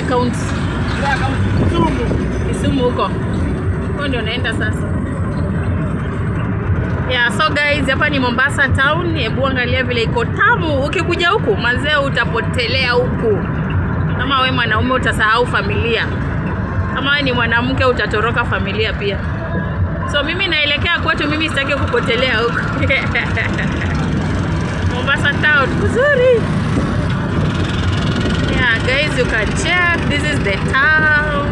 County? Kisumu huko. Huko ndio naenda sasa. Yeah, so guys, hapa ni Mombasa town. Hebu angalia vile iko tamu. Ukikuja huku, mazee utapotelea huku. Kama wewe mwanaume utasahau familia. Kama wewe ni mwanamke utatoroka familia pia. So mimi naelekea kwetu, mimi sitaki kupotelea huku. Mombasa town kuzuri. Yeah, guys, you can check. This is the town.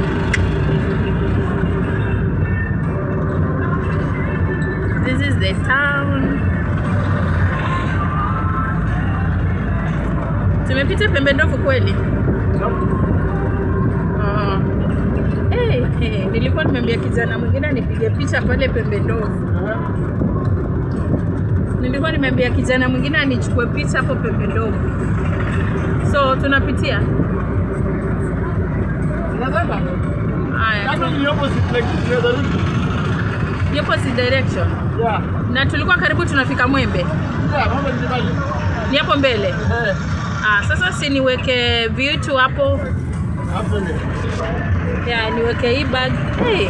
This is the town. Tumepita Pembe Ndovu kweli? Nilikuwa nimemwambia kijana mwingine nipige picha pale Pembe Ndovu. Nilikuwa nimemwambia kijana mwingine anichukue picha hapo Pembe Ndovu. So tunapitia. Unasema? Haya. Kama ni opposite direction. Yeah. Na tulikuwa karibu tunafika Mwembe. Yeah, mambo ni mbali. Ni hapo mbele. Sasa si niweke vitu hapo. Hapo ni. Yeah, niweke hii bag. Hey.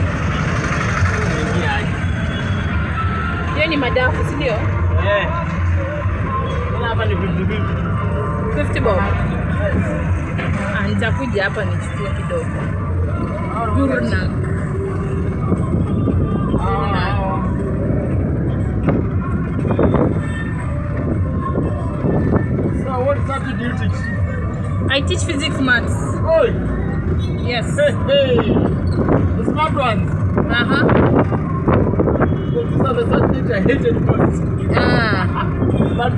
Hiyo ni madafu, si ndio? Hapa ni 50 bob. Nitakuja hapa nichukue kidogo. Gurna. So what subject do you teach? I teach physics maths. Oh. Yes. Hey. The smart ones. These are the subjects I hated most. But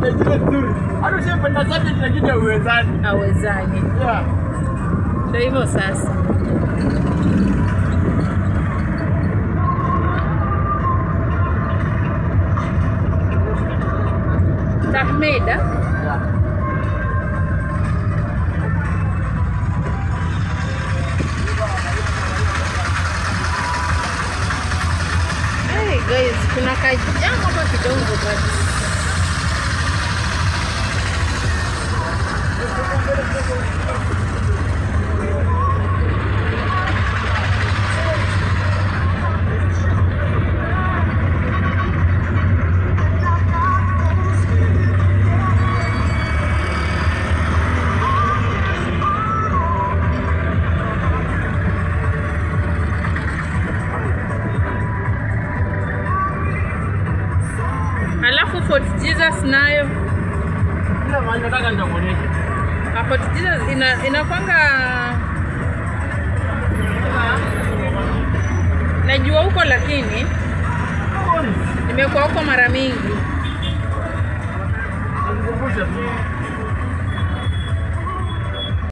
the nzuri. Hata usipenda subject lakini hauwezani. Hauwezani. Yeah. Ndio hivyo sasa. Tahmeda. Yeah. Hey guys, kuna kajama hapa kidogo basi. Alafu Fort Jesus nayo. Ndio maana nataka nitakuonyesha. Fort Jesus inakwanga najua huko lakini nimekuwa huko mara mingi. Nikukumbusha tu.